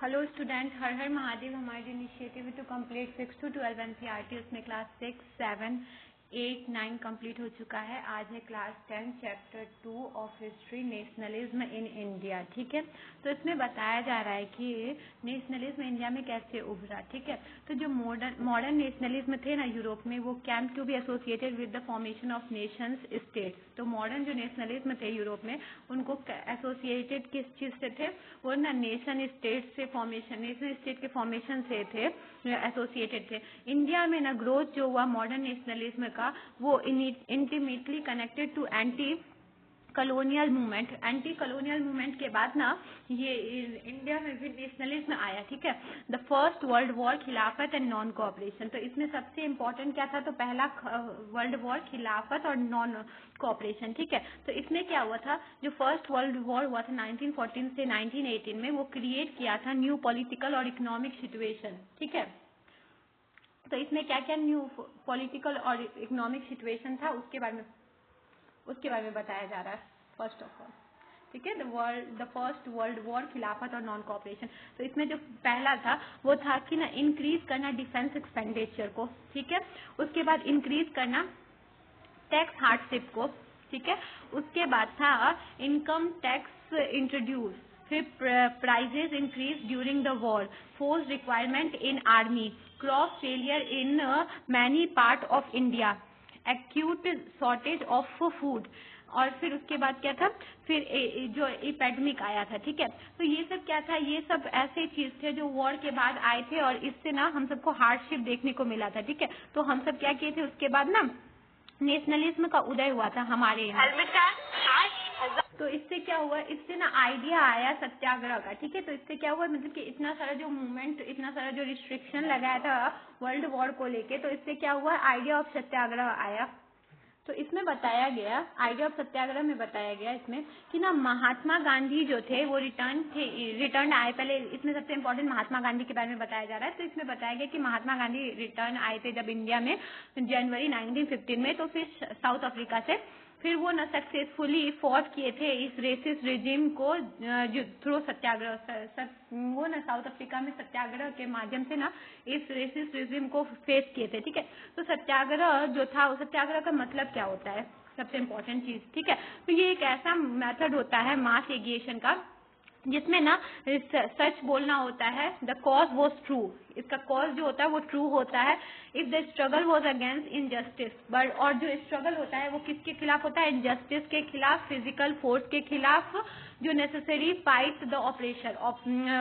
Hello student, Har Har Mahadev. हमारी initiative to complete 6 to 12 NCERT, उसमें class 6, 7, 8, 9 complete हो चुका है। आज है class 10 chapter 2 of history, nationalism in India. ठीक है, तो इसमें बताया जा रहा है कि नेशनलिज्म इंडिया में कैसे उभरा। ठीक है, तो जो मॉडर्न नेशनलिज्म थे ना यूरोप में, वो came to be associated with the formation of nations states. तो मॉडर्न जो नेशनलिज्म थे यूरोप में, उनको एसोसिएटेड किस चीज से थे? वो ना नेशन स्टेट से फॉर्मेशन, नेशन स्टेट के फॉर्मेशन से थे, एसोसिएटेड थे। इंडिया में ना ग्रोथ जो हुआ मॉडर्न नेशनलिज्म का, वो intimately connected to anti colonial movement. Anti colonial movement के बाद ना ये इंडिया में भी नेशनलिज्म आया। ठीक है, द फर्स्ट वर्ल्ड वॉर, खिलाफत एंड नॉन कोऑपरेशन। तो इसमें सबसे इम्पोर्टेंट क्या था? तो पहला वर्ल्ड वॉर, खिलाफत और नॉन कोऑपरेशन। ठीक है, तो इसमें क्या हुआ था? जो फर्स्ट वर्ल्ड वॉर हुआ था 1914 से 1918 में, वो क्रिएट किया था न्यू पॉलिटिकल और इकोनॉमिक सिचुएशन। ठीक है, तो इसमें क्या क्या न्यू पॉलिटिकल और इकोनॉमिक सिचुएशन था, उसके बारे में बताया जा रहा है फर्स्ट ऑफ ऑल। ठीक है, द फर्स्ट वर्ल्ड वॉर, खिलाफत और नॉन कोऑपरेशन। तो इसमें जो पहला था वो था कि ना इंक्रीज करना डिफेंस एक्सपेंडिचर को। ठीक है, उसके बाद इंक्रीज करना टैक्स हार्डशिप को। ठीक है, उसके बाद था इनकम टैक्स इंट्रोड्यूस, फिर prices increase during the war, force requirement in army, crop failure in many part of India, acute shortage of food. और फिर उसके बाद क्या था? फिर जो एपेडमिक आया था। ठीक है, तो ये सब क्या था? ये सब ऐसे चीज थे जो वॉर के बाद आए थे और इससे ना हम सबको हार्डशिप देखने को मिला था। ठीक है, तो हम सब क्या किए थे? उसके बाद ना नेशनलिज्म का उदय हुआ था हमारे यहाँ। तो इससे क्या हुआ? इससे ना आइडिया आया सत्याग्रह का। ठीक है, तो इससे क्या हुआ? मतलब कि इतना सारा जो मूवमेंट, इतना सारा जो रिस्ट्रिक्शन लगाया था वर्ल्ड वॉर को लेके, तो इससे क्या हुआ? आइडिया ऑफ सत्याग्रह आया। तो इसमें बताया गया, आइडिया ऑफ सत्याग्रह में बताया गया इसमें कि ना महात्मा गांधी जो थे वो रिटर्न आए। पहले इसमें सबसे इम्पोर्टेंट महात्मा गांधी के बारे में बताया जा रहा है। तो इसमें बताया गया कि महात्मा गांधी रिटर्न आए थे जब इंडिया में जनवरी 1915 में, तो फिर साउथ अफ्रीका से। फिर वो ना सक्सेसफुली फॉट किए थे इस रेसिस्ट रिजिम को थ्रू सत्याग्रह। वो ना साउथ अफ्रीका में सत्याग्रह के माध्यम से ना इस रेसिस्ट रिजिम को फेस किए थे। ठीक है, तो सत्याग्रह जो था, सत्याग्रह का मतलब क्या होता है? सबसे इम्पोर्टेंट चीज। ठीक है, तो ये एक ऐसा मेथड होता है मास एगिएशन का जिसमें ना सच बोलना होता है। द कॉज वॉज ट्रू, इसका कॉज जो होता है वो ट्रू होता है। If the struggle was against injustice, but और जो स्ट्रगल होता है वो किसके खिलाफ होता है? इनजस्टिस के खिलाफ, फिजिकल फोर्स के खिलाफ। जो necessary fight the operation,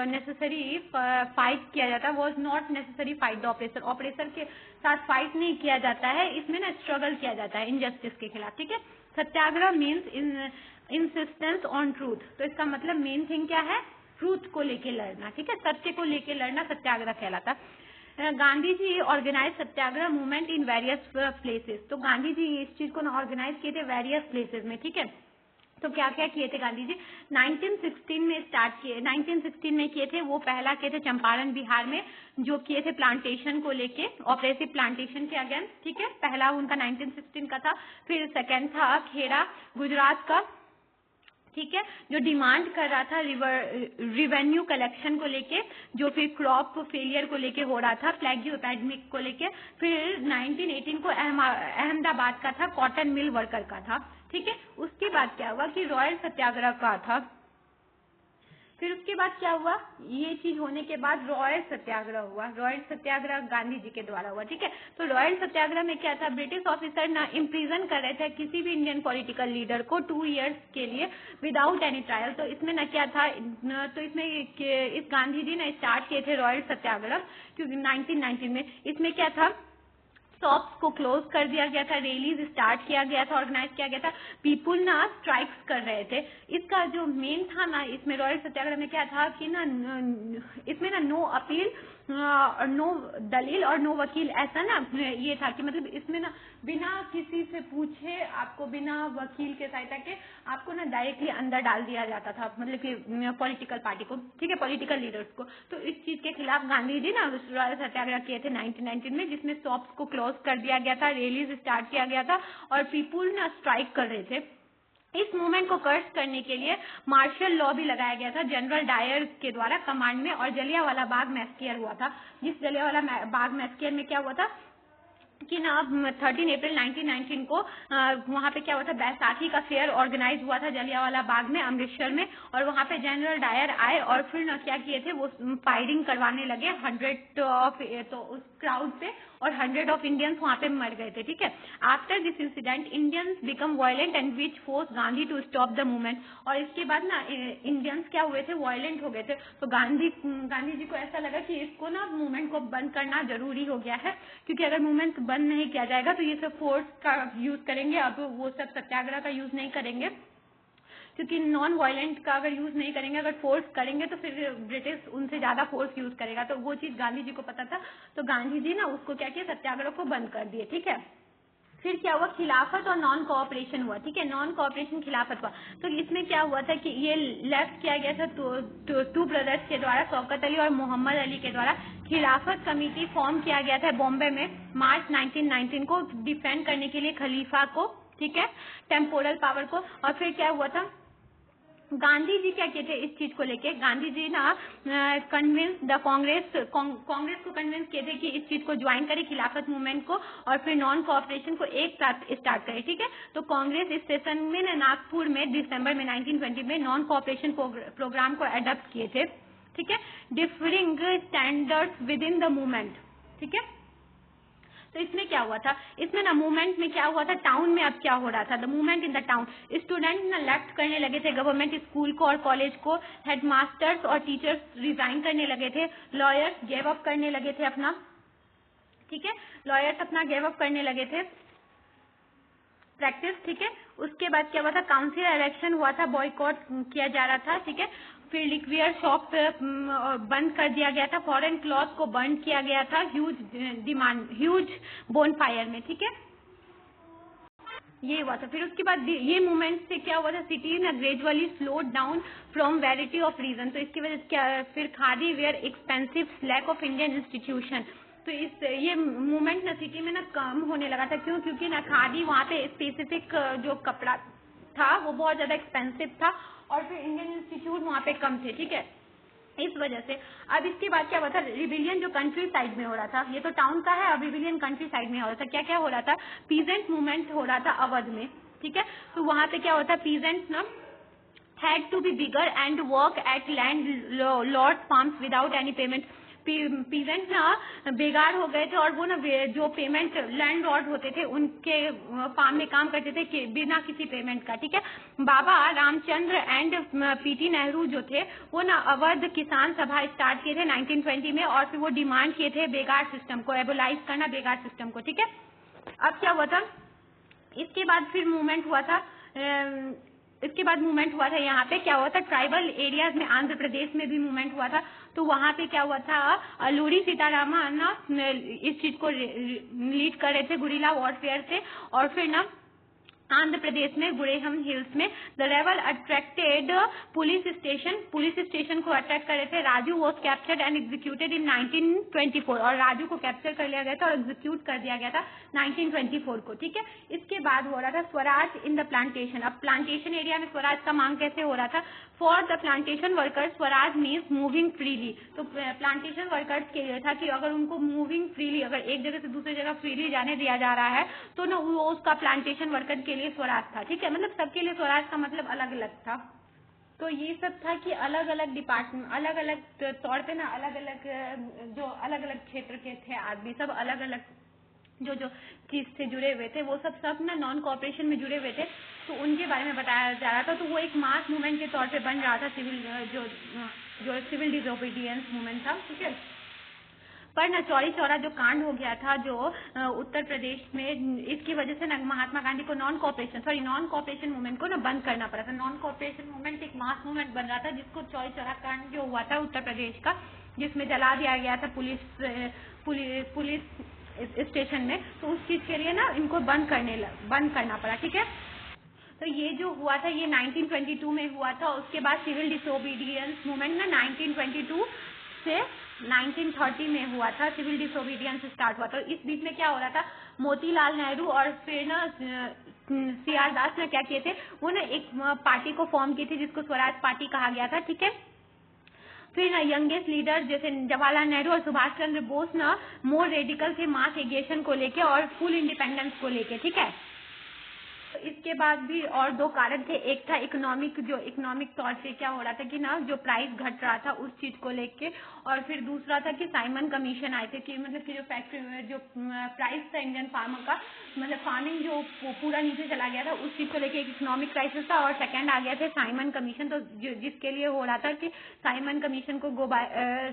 necessary fight किया जाता है, was not necessary fight the operation. Operation के साथ फाइट नहीं किया जाता है, इसमें ना स्ट्रगल किया जाता है इनजस्टिस के खिलाफ। ठीक है, सत्याग्रह मीन्स इंसिस्टेंस ऑन ट्रूथ। तो इसका मतलब मेन थिंग क्या है? ट्रूथ को लेके लड़ना। ठीक है, सत्य को लेके लड़ना सत्याग्रह कहलाता। गांधी जी ऑर्गेनाइज सत्याग्रह मूवमेंट इन वेरियस प्लेसेस। तो गांधी जी इस चीज को ना ऑर्गेनाइज किए थे वेरियस प्लेसेस में। ठीक है, तो क्या क्या किए थे गांधी जी? 1916 में स्टार्ट किए, 1916 में किए थे। वो पहला किए थे चंपारण बिहार में, जो किए थे प्लांटेशन को लेके, ऑपरेसिव प्लांटेशन के अगेंस्ट। ठीक है, पहला उनका 1916 का था। फिर सेकेंड था खेड़ा, गुजरात का। ठीक है, जो डिमांड कर रहा था रिवेन्यू कलेक्शन को लेके, जो फिर क्रॉप फेलियर को लेके हो रहा था, प्लेग एपिडेमिक को लेके। फिर 1918 को अहमदाबाद का था, कॉटन मिल वर्कर का था। ठीक है, उसके बाद क्या हुआ कि रॉयल सत्याग्रह का था। फिर उसके बाद क्या हुआ? ये चीज होने के बाद रॉयल सत्याग्रह हुआ। रॉयल सत्याग्रह गांधी जी के द्वारा हुआ। ठीक है, तो रॉयल सत्याग्रह में क्या था? ब्रिटिश ऑफिसर ना इम्प्रिजन कर रहे थे किसी भी इंडियन पॉलिटिकल लीडर को 2 इयर्स के लिए विदाउट एनी ट्रायल। तो इसमें ना क्या था? तो इसमें इस गांधी जी ने स्टार्ट किए थे रॉयल सत्याग्रह, क्योंकि 1919 में। इसमें क्या था? शॉप्स को क्लोज कर दिया गया था, रैलीज स्टार्ट किया गया था, ऑर्गेनाइज किया गया था। पीपुल ना स्ट्राइक्स कर रहे थे। इसका जो मेन था ना, इसमें रॉयल सत्याग्रह में क्या था कि ना इसमें ना नो अपील, नो दलील और नो वकील, ऐसा ना ये था कि मतलब इसमें ना बिना किसी से पूछे, आपको बिना वकील के सहायता के आपको ना डायरेक्टली अंदर डाल दिया जाता था, मतलब कि पॉलिटिकल पार्टी को। ठीक है, पॉलिटिकल लीडर्स को। तो इस चीज के खिलाफ गांधी जी ना रॉयल सत्याग्रह किए थे 1919 में, जिसमें शॉप्स को क्लोज कर दिया गया था, रैलीज स्टार्ट किया गया था और पीपुल ना स्ट्राइक कर रहे थे। इस मूवमेंट को कर्स करने के लिए मार्शल लॉ भी लगाया गया था जनरल डायर के द्वारा कमांड में, और जलियांवाला बाग मैस्केयर हुआ था। जिस जलियांवाला बाग मैस्केयर में क्या हुआ था कि ना 13 अप्रैल 1919 को वहाँ पे क्या हुआ था, बैसाखी का फेयर ऑर्गेनाइज हुआ था जलियांवाला बाग में अमृतसर में, और वहाँ पे जनरल डायर आए और फिर ना क्या किए थे, वो फायरिंग करवाने लगे 100 ऑफ तो उस क्राउड पे, और 100 ऑफ इंडियंस वहाँ पे मर गए थे। ठीक है, after this incident Indians become violent and which force Gandhi to stop the movement. और इसके बाद ना इंडियंस क्या हुए थे, वायलेंट हो गए थे। तो गांधी जी को ऐसा लगा कि इसको ना मूवमेंट को बंद करना जरूरी हो गया है, क्योंकि अगर मूवमेंट बंद नहीं किया जाएगा तो ये सब फोर्स का यूज करेंगे, अब वो सब सत्याग्रह का यूज नहीं करेंगे, क्योंकि नॉन वायलेंट का अगर यूज नहीं करेंगे, अगर फोर्स करेंगे तो फिर ब्रिटिश उनसे ज्यादा फोर्स यूज करेगा। तो वो चीज गांधी जी को पता था, तो गांधी जी ना उसको क्या किया, सत्याग्रह को बंद कर दिए। ठीक है, फिर क्या हुआ, खिलाफत और नॉन कोऑपरेशन हुआ। ठीक है, नॉन कोऑपरेशन खिलाफत हुआ। तो इसमें क्या हुआ था कि ये लेफ्ट किया गया था टू ब्रदर्स के द्वारा, शौकत अली और मोहम्मद अली के द्वारा खिलाफत कमेटी फॉर्म किया गया था बॉम्बे में मार्च 1919 को, डिफेंड करने के लिए खलीफा को, ठीक है, टेम्पोरल पावर को। और फिर क्या हुआ था, गांधी जी क्या किए थे इस चीज को लेके, गांधी जी ना कन्विंस द कांग्रेस को कन्विंस किए थे कि इस चीज को ज्वाइन करे, खिलाफत मूवमेंट को, और फिर नॉन कोऑपरेशन को एक साथ स्टार्ट करे। ठीक है, तो कांग्रेस इस सेशन में नागपुर में दिसंबर में 1920 में नॉन कोऑपरेशन प्रोग्राम को अडॉप्ट किए थे। ठीक है, differing standards with in the movement. ठीक है, तो इसमें क्या हुआ था, इसमें ना मूवमेंट में क्या हुआ था, टाउन में अब क्या हो रहा था, the movement in the town, student ना लेफ्ट करने लगे थे गवर्नमेंट स्कूल को और कॉलेज को, हेडमास्टर्स और टीचर्स रिजाइन करने लगे थे, लॉयर्स गिव अप करने लगे थे अपना, ठीक है, लॉयर्स अपना गिव अप करने लगे थे प्रैक्टिस। ठीक है, उसके बाद क्या हुआ था, काउंसिल इलेक्शन हुआ था, बॉयकॉट किया जा रहा था। ठीक है, फिर लिक्वियर शॉप बंद कर दिया गया था, फॉरेन क्लॉथ को बंद किया गया था ह्यूज बोनफायर में। ठीक है, ये हुआ था। फिर उसके बाद ये मूवमेंट से क्या हुआ था, सिटी ना gradually slowed down from variety of reason. तो इसकी वजह से क्या, फिर khadi were expensive, lack of Indian institution. तो ये मूवमेंट ना सिटी में ना कम होने लगा था, क्यों, क्योंकि ना खादी वहाँ पे स्पेसिफिक जो कपड़ा था वो बहुत ज्यादा एक्सपेंसिव था, और फिर इंडियन इंस्टीट्यूट वहाँ पे कम थे। ठीक है, इस वजह से। अब इसके बाद क्या हुआ था, रिबिलियन जो कंट्री साइड में हो रहा था, ये तो टाउन का है, अब रिबिलियन कंट्री साइड में हो रहा था। क्या क्या हो रहा था, पीजेंट मूवमेंट हो रहा था अवध में। ठीक है, तो वहां पे क्या होता, पीजेंट ना had to be bigger and work at land lord farms without any payment। Peasant ना बेकार हो गए थे, और वो ना जो पेमेंट लैंड लॉर्ड होते थे उनके फार्म में काम करते थे कि बिना किसी पेमेंट का। ठीक है, बाबा रामचंद्र एंड पीटी नेहरू जो थे वो ना अवध किसान सभा स्टार्ट किए थे 1920 में, और फिर वो डिमांड किए थे बेकार सिस्टम को एबोलाइज करना, बेकार सिस्टम को। ठीक है, अब क्या हुआ था, इसके बाद फिर मूवमेंट हुआ था, इसके बाद मूवमेंट हुआ था यहाँ पे क्या हुआ था, ट्राइबल एरियाज में आंध्र प्रदेश में भी मूवमेंट हुआ था। तो वहाँ पे क्या हुआ था, अल्लूरी सीतारामन ना इस चीज को लीड कर रहे थे, गुरिल्ला वॉरफेयर से। और फिर ना आंध्र प्रदेश में गुरेहम हिल्स में the rebel attracted police station को अटैक कर रहे थे। Raju was captured and executed in 1924, और राजू को कैप्चर कर लिया गया था और एग्जीक्यूट कर दिया गया था 1924 को। ठीक है, इसके बाद हो रहा था स्वराज इन द प्लांटेशन। अब प्लांटेशन एरिया में स्वराज का मांग कैसे हो रहा था, for the plantation workers Swaraj means moving freely. तो प्लांटेशन वर्कर्स के लिए था कि अगर उनको मूविंग फ्रीली, अगर एक जगह से दूसरी जगह फ्रीली जाने दिया जा रहा है तो ना वो उसका प्लांटेशन वर्कर के लिए स्वराज था। ठीक है, मतलब सबके लिए स्वराज का मतलब अलग अलग था। तो ये सब था कि अलग अलग डिपार्टमेंट, अलग अलग तौर पे ना अलग अलग जो अलग अलग क्षेत्र के थे आदमी, सब अलग अलग जो जो चीज से जुड़े हुए थे, वो सब ना नॉन कोऑपरेशन में जुड़े हुए थे। तो उनके बारे में बताया जा रहा था। तो वो एक मास मूवमेंट के तौर पे बन रहा था, जो सिविल डिसोबीडियंस मूवमेंट था। ठीक है, पर ना चौरी चौरा जो कांड हो गया था जो उत्तर प्रदेश में, इसकी वजह से ना महात्मा गांधी को नॉन कोऑपरेशन मूवमेंट को ना बंद करना पड़ा था। नॉन कोऑपरेशन मूवमेंट एक मास मूवमेंट बन रहा था, जिसको चौरी चौरा कांड जो हुआ था उत्तर प्रदेश का, जिसमें जला दिया गया था पुलिस स्टेशन में, तो उस चीज के लिए ना इनको बंद करना पड़ा। ठीक है, तो ये जो हुआ था ये 1922 में हुआ था। उसके बाद सिविल डिसोबीडियंस मूवमेंट ना 1922 से 1930 में हुआ था, सिविल डिसोबीडियंस स्टार्ट हुआ था। इस बीच में क्या हो रहा था, मोतीलाल नेहरू और फिर ना CR दास ने क्या किए थे, वो ना एक पार्टी को फॉर्म की थी जिसको स्वराज पार्टी कहा गया था, ठीक है। फिर ना यंगेस्ट लीडर जैसे जवाहरलाल नेहरू और सुभाष चंद्र बोस ना मोर रेडिकल थे मास एग्रेशन को लेके और फुल इंडिपेंडेंस को लेके, ठीक है। इसके बाद भी और दो कारण थे, एक था इकोनॉमिक तौर पे क्या हो रहा था कि ना जो प्राइस घट रहा था उस चीज को लेके, और फिर दूसरा था कि साइमन कमीशन आए थे कि मतलब कि जो फैक्ट्री जो प्राइस था इंडियन फार्मर का, मतलब फार्मिंग जो पूरा नीचे चला गया था उस चीज को लेके एक इकोनॉमिक क्राइसिस था, और सेकंड आ गया थे साइमन कमीशन। तो जिसके लिए हो रहा था कि साइमन कमीशन को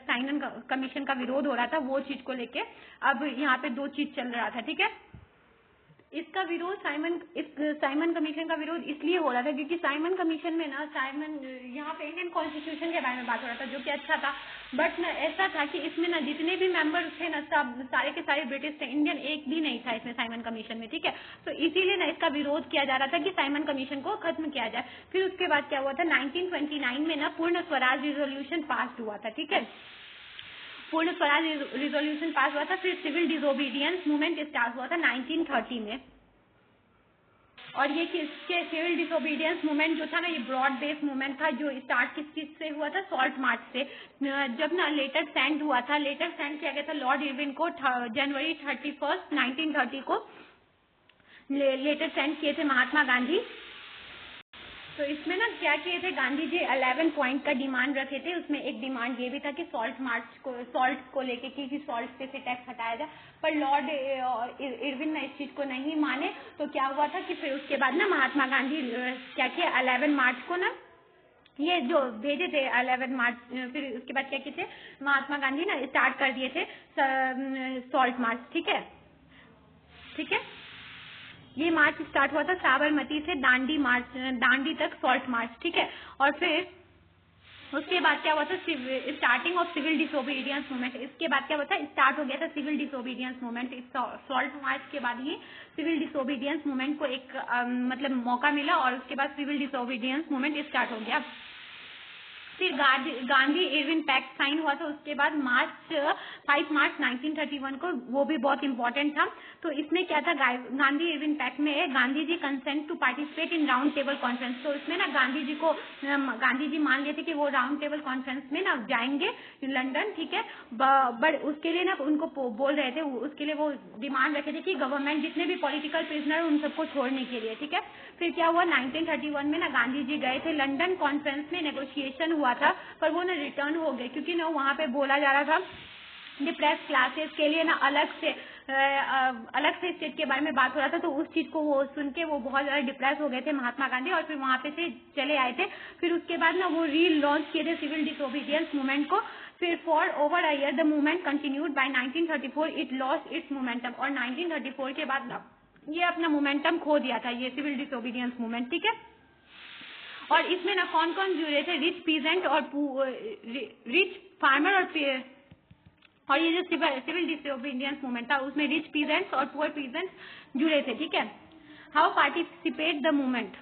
साइमन कमीशन का विरोध हो रहा था, वो चीज को लेके अब यहाँ पे दो चीज चल रहा था, ठीक है। इसका विरोध साइमन कमीशन का विरोध इसलिए हो रहा था क्योंकि साइमन कमीशन में ना यहाँ पे इंडियन कॉन्स्टिट्यूशन के बारे में बात हो रहा था, जो कि अच्छा था, बट ना ऐसा था कि इसमें ना जितने भी मेंबर थे ना सब सारे के सारे ब्रिटिश थे, इंडियन एक भी नहीं था इसमें साइमन कमीशन में, ठीक है। तो इसीलिए ना इसका विरोध किया जा रहा था कि साइमन कमीशन को खत्म किया जाए। फिर उसके बाद क्या हुआ था, 1929 में ना पूर्ण स्वराज रिजोल्यूशन पास हुआ था, ठीक है। पूर्ण स्वराज रिजोल्यूशन पास हुआ था। फिर सिविल डिसोबीडियंस मूवमेंट स्टार्ट हुआ था 1930 में, और ये किसके सिविल डिसोबीडियंस मूवमेंट जो था ना, ये ब्रॉड बेस मूवमेंट था, जो स्टार्ट किस चीज से हुआ था, सॉल्ट मार्च से। जब ना लेटर सेंड हुआ था, लेटर सेंड किया गया था लॉर्ड इरविन को जनवरी 31, 1930 को लेटर सेंड किए थे महात्मा गांधी। तो इसमें ना क्या किए थे गांधी जी, 11 पॉइंट का डिमांड रखे थे। उसमें एक डिमांड ये भी था कि सॉल्ट को लेके कि सॉल्ट पे से टैक्स हटाया जाए, पर लॉर्ड इरविन ने इस चीज को नहीं माने। तो क्या हुआ था कि फिर उसके बाद ना महात्मा गांधी क्या किया, 11 मार्च को ना ये जो भेजे थे 11 मार्च, फिर उसके बाद क्या किए थे महात्मा गांधी ना स्टार्ट कर दिए थे सॉल्ट मार्च, ठीक है, ठीक है। ये मार्च स्टार्ट हुआ था साबरमती से दांडी तक सॉल्ट मार्च, ठीक है। और फिर उसके बाद क्या हुआ था, starting of civil disobedience movement. इसके बाद क्या हुआ था, स्टार्ट हो गया था civil disobedience movement. Salt march के बाद ही सिविल डिसोबीडियंस मूवमेंट को एक मतलब मौका मिला, और उसके बाद सिविल डिसोबीडियंस मूवमेंट स्टार्ट हो गया। फिर गांधी इरविन पैक्ट साइन हुआ था। उसके बाद 5 मार्च 1931 को, वो भी बहुत इंपॉर्टेंट था। तो इसमें क्या था, गांधी इरविन पैक्ट में Gandhi ji consent to participate in round table conference. तो इसमें ना गांधी जी मान लेते कि वो राउंड टेबल कॉन्फ्रेंस में ना जाएंगे लंदन, ठीक है। बट उसके लिए ना उनको बोल रहे थे, उसके लिए वो डिमांड रखे थे कि गवर्नमेंट जितने भी पॉलिटिकल प्रिजनर उन सबको छोड़ने के लिए, ठीक है। फिर क्या हुआ, 1931 में ना गांधी जी गए थे लंदन कॉन्फ्रेंस में, नेगोशिएशन हुआ था, पर वो ना रिटर्न हो गए क्योंकि ना वहाँ पे बोला जा रहा था डिप्रेस क्लासेस के लिए ना अलग से स्टेट के बारे में बात हो रहा था। तो उस चीज को वो सुन के वो बहुत ज्यादा डिप्रेस हो गए थे महात्मा गांधी, और फिर वहाँ पे से चले आए थे। फिर उसके बाद ना वो लॉन्च किए थे सिविल डिसोबीडियंस मूवमेंट को। फिर for over a year the movement continued by 1934 it lost its momentum, और 1934 के बाद ना ये अपना मोमेंटम खो दिया था, ये सिविल डिसोबीडियंस मूवमेंट, ठीक है। और इसमें ना कौन कौन जुड़े थे, रिच पीजेंट और रिच फार्मर, और ये जो सिविल डिसोबीडियंस मूवमेंट था उसमें रिच पीजेंट्स और पुअर पीजेंट्स जुड़े थे, ठीक है। How participate the movement,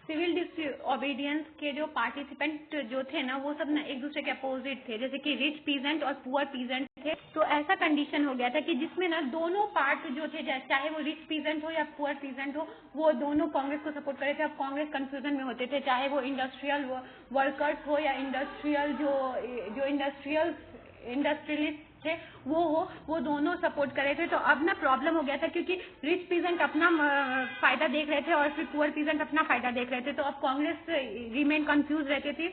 civil disobedience के जो पार्टिसिपेंट जो थे ना वो सब ना एक दूसरे के अपोजिट थे, जैसे कि रिच पीजेंट और पुअर पीजेंट थे। तो ऐसा कंडीशन हो गया था कि जिसमें ना दोनों पार्ट जो थे, चाहे वो रिच पीजेंट हो या पुअर पीजेंट हो, वो दोनों कांग्रेस को सपोर्ट करे थे। अब कांग्रेस कंफ्यूजन में होते थे, चाहे वो इंडस्ट्रियल वर्कर्स हो या इंडस्ट्रियल जो इंडस्ट्रियलिस्ट थे वो दोनों सपोर्ट करे थे। तो अब ना प्रॉब्लम हो गया था क्योंकि रिच पीजेंट अपना फायदा देख रहे थे और फिर पुअर पीजेंट अपना फायदा देख रहे थे। तो अब कांग्रेस रिमेन कंफ्यूज रहती थी।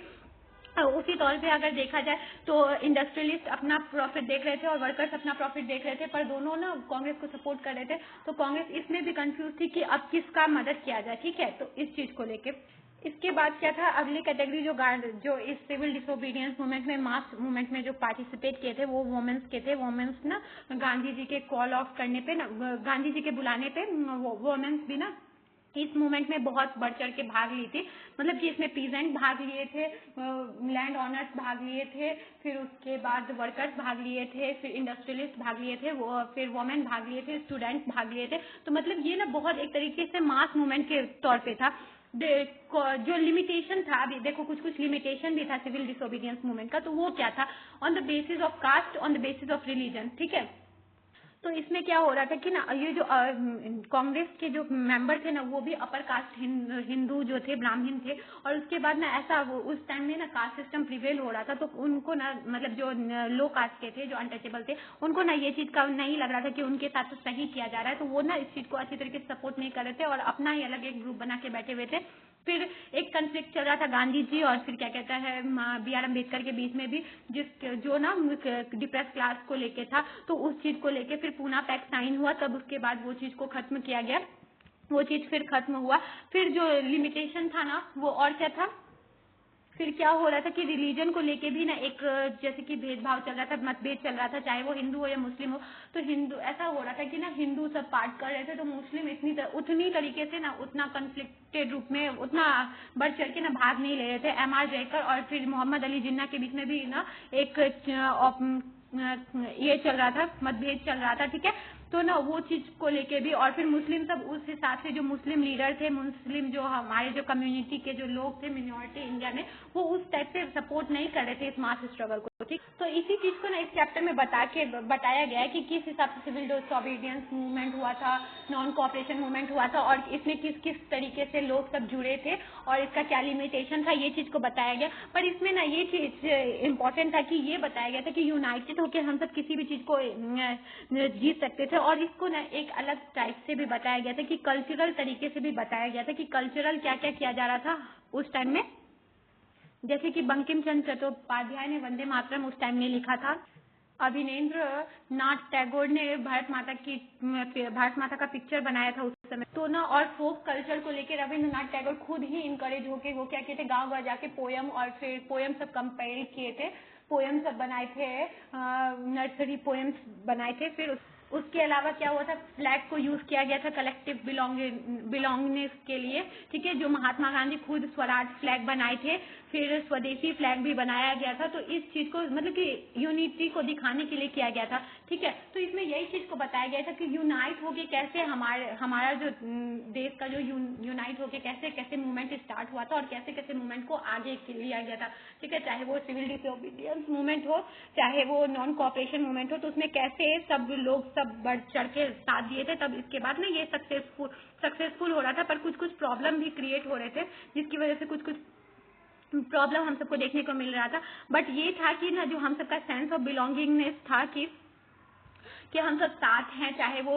उसी तौर पे अगर देखा जाए तो इंडस्ट्रियलिस्ट अपना प्रॉफिट देख रहे थे और वर्कर्स अपना प्रॉफिट देख रहे थे, पर दोनों ना कांग्रेस को सपोर्ट कर रहे थे। तो कांग्रेस इसमें भी कंफ्यूज थी कि अब किसका मदद किया जाए, ठीक है। तो इस चीज को लेके इसके बाद क्या था, अगली कैटेगरी जो इस सिविल डिसोबीडियंस मूवमेंट में मास मूवमेंट में जो पार्टिसिपेट किए थे वो वुमेन्स के थे। वुमेन्स ना गांधी जी के कॉल ऑफ करने पे ना, गांधी जी के बुलाने पे वुमेन्स भी ना इस मूवमेंट में बहुत बढ़ चढ़ के भाग ली थी। मतलब कि इसमें पीजेंट भाग लिए थे, लैंड ऑनर्स भाग लिए थे, फिर उसके बाद वर्कर्स भाग लिए थे, फिर इंडस्ट्रियलिस्ट भाग लिए थे, फिर वुमेन भाग लिए थे, स्टूडेंट भाग लिए थे। तो मतलब ये ना बहुत एक तरीके से मास मूवमेंट के तौर पे था। जो लिमिटेशन था, अभी देखो कुछ कुछ लिमिटेशन भी था सिविल डिसोबीडियंस मूवमेंट का, तो वो क्या था, on the basis of caste, on the basis of religion, ठीक है। तो इसमें क्या हो रहा था कि ना ये जो कांग्रेस के जो मेंबर थे ना वो भी अपर कास्ट हिंदू जो थे, ब्राह्मण थे, और उसके बाद ना ऐसा उस टाइम में ना कास्ट सिस्टम प्रिवेल हो रहा था, तो उनको ना मतलब जो लो कास्ट के थे, जो अनटचेबल थे, उनको ना ये चीज का नहीं लग रहा था कि उनके साथ तो सही किया जा रहा है, तो वो ना इस चीज को अच्छी तरीके से सपोर्ट नहीं कर रहे थे और अपना ही अलग एक ग्रुप बना के बैठे हुए थे। फिर एक कन्फ्लिक्ट चल रहा था गांधी जी और फिर क्या कहता है बी आर अम्बेडकर के बीच में भी, जिस जो ना डिप्रेस क्लास को लेके था, तो उस चीज को लेके फिर पूना पैक्ट साइन हुआ, तब उसके बाद वो चीज को खत्म किया गया, वो चीज फिर खत्म हुआ। फिर जो लिमिटेशन था ना वो और क्या था, फिर क्या हो रहा था कि रिलीजन को लेके भी ना एक जैसे कि भेदभाव चल रहा था, मतभेद चल रहा था, चाहे वो हिंदू हो या मुस्लिम हो। तो हिंदू ऐसा हो रहा था कि ना हिंदू सब पार्ट कर रहे थे, तो मुस्लिम उतनी तरीके से ना उतना कन्फ्लिक्टेड रूप में उतना बढ़ चढ़ के ना भाग नहीं ले रहे थे। एम आर जयकर और फिर मोहम्मद अली जिन्ना के बीच में भी ना एक ये चल रहा था, मतभेद चल रहा था, ठीक है। तो ना वो चीज को लेके भी, और फिर मुस्लिम सब उस हिसाब से जो मुस्लिम लीडर थे, मुस्लिम जो हमारे जो कम्युनिटी के जो लोग थे मिनॉरिटी इंडिया में, वो उस टाइप से सपोर्ट नहीं कर रहे थे इस मास स्ट्रगल को, ठीक। तो इसी चीज को ना इस चैप्टर में बताया गया है कि किस हिसाब से सिविल डिसोबीडियंस मूवमेंट हुआ था, नॉन कोऑपरेशन मूवमेंट हुआ था, और इसमें किस किस तरीके से लोग सब जुड़े थे और इसका क्या लिमिटेशन था, ये चीज को बताया गया। पर इसमें ना ये चीज इम्पोर्टेंट था कि ये बताया गया था कि यूनाइटेड होकर हम सब किसी भी चीज को जीत सकते थे, और इसको ना एक अलग टाइप से भी बताया गया था कि कल्चरल तरीके से भी बताया गया था कि कल्चरल क्या क्या किया जा रहा था उस टाइम में। जैसे कि बंकिम चंद्र चट्टोपाध्याय ने वंदे मातरम उस टाइम में लिखा था, अभिनेन्द्र नाथ टैगोर ने भारत माता का पिक्चर बनाया था उस समय, तो ना और फोक कल्चर को लेकर रविंद्रनाथ टैगोर खुद ही इनकरेज होके वो क्या कहते गांव गांव जाके पोयम और फिर पोयम सब कंपेयर किए थे, पोयम सब बनाए थे, नर्सरी पोयम्स बनाए थे। फिर उसके अलावा क्या हुआ था, फ्लैग को यूज किया गया था कलेक्टिव बिलोंगनेस के लिए, ठीक है। जो महात्मा गांधी खुद स्वराज फ्लैग बनाए थे, फिर स्वदेशी फ्लैग भी बनाया गया था, तो इस चीज को मतलब कि यूनिटी को दिखाने के लिए किया गया था, ठीक है। तो इसमें यही चीज को बताया गया था कि यूनाइट होके कैसे हमारा जो देश का जो यूनाइट होके कैसे कैसे मूवमेंट स्टार्ट हुआ था और कैसे कैसे मूवमेंट को आगे लिया गया था, ठीक है। चाहे वो सिविल डिसोबीडियंस मूवमेंट हो, चाहे वो नॉन कोऑपरेशन मूवमेंट हो, तो उसमें कैसे सब लोग सब बढ़ चढ़ के साथ दिए थे, तब इसके बाद ना ये सक्सेसफुल हो रहा था। पर कुछ कुछ प्रॉब्लम भी क्रिएट हो रहे थे, जिसकी वजह से कुछ कुछ प्रॉब्लम हम सबको देखने को मिल रहा था। बट ये था कि ना जो हम सबका सेंस ऑफ बिलोंगिंगनेस था कि हम सब साथ हैं, चाहे वो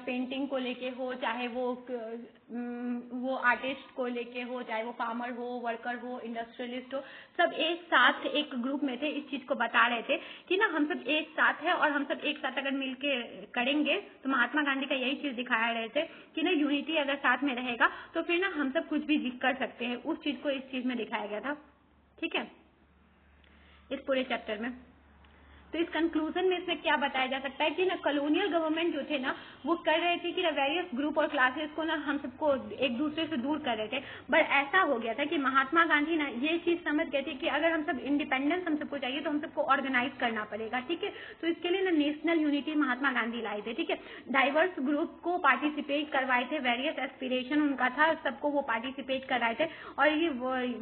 पेंटिंग को लेके हो, चाहे वो आर्टिस्ट को लेके हो, चाहे वो फार्मर हो, वर्कर हो, इंडस्ट्रियलिस्ट हो, सब एक साथ एक ग्रुप में थे। इस चीज को बता रहे थे कि ना हम सब एक साथ हैं और हम सब एक साथ अगर मिलके करेंगे, तो महात्मा गांधी का यही चीज दिखाया रहे थे कि ना यूनिटी अगर साथ में रहेगा तो फिर ना हम सब कुछ भी कर सकते हैं। उस चीज को इस चीज में दिखाया गया था, ठीक है, इस पूरे चैप्टर में। तो इस कंक्लूजन में इसमें क्या बताया जा सकता है कि ना कॉलोनियल गवर्नमेंट जो थे ना वो कर रहे थे कि ना वेरियस ग्रुप और क्लासेस को ना हम सबको एक दूसरे से दूर कर रहे थे। बट ऐसा हो गया था कि महात्मा गांधी ना ये चीज समझ गए थे कि अगर हम सब इंडिपेंडेंस हम सबको चाहिए तो हम सबको ऑर्गेनाइज करना पड़ेगा, ठीक है। तो इसके लिए ना नेशनल यूनिटी महात्मा गांधी लाए थे, ठीक है। डाइवर्स ग्रुप को पार्टिसिपेट करवाए थे, वेरियस एस्पिरेशन उनका था, सबको वो पार्टिसिपेट कराए थे, और ये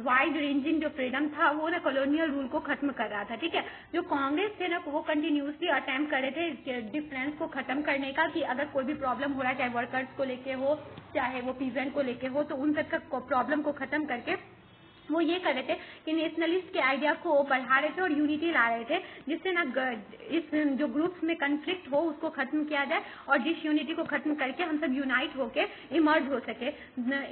वाइड रेंजिंग जो फ्रीडम था वो ना कॉलोनियल रूल को खत्म कर रहा था, ठीक है। जो कांग्रेस थे वो कंटिन्यूसली अटेम्प्ट कर रहे थे डिफरेंस को खत्म करने का, कि अगर कोई भी प्रॉब्लम हो रहा है, चाहे वर्कर्स को लेके हो, चाहे वो पीजेंट को लेके हो, तो उन तक का प्रॉब्लम को खत्म करके वो ये कर रहे थे कि नेशनलिस्ट के आइडिया को बढ़ा रहे थे और यूनिटी ला रहे थे, जिससे ना इस जो ग्रुप्स में कन्फ्लिक्ट हो उसको खत्म किया जाए और डिसयूनिटी को खत्म करके हम सब यूनाइट होके इमर्ज हो सके।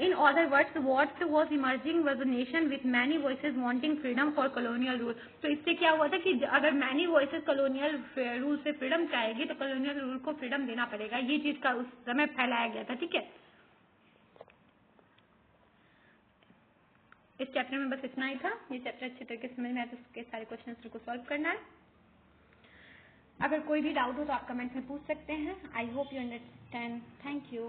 In other words, what was emerging was a nation with many voices wanting freedom for colonial rule. तो इससे क्या हुआ था कि अगर मैनी वॉइसेस कॉलोनियल रूल से फ्रीडम चाहेगी तो कॉलोनियल रूल को फ्रीडम देना पड़ेगा, ये चीज का उस समय फैलाया गया था, ठीक है। इस चैप्टर में बस इतना ही था। ये चैप्टर अच्छे तरीके से समझ में आया तो उसके सारे क्वेश्चंस को सॉल्व करना है। अगर कोई भी डाउट हो तो आप कमेंट में पूछ सकते हैं। I hope you understand. Thank you.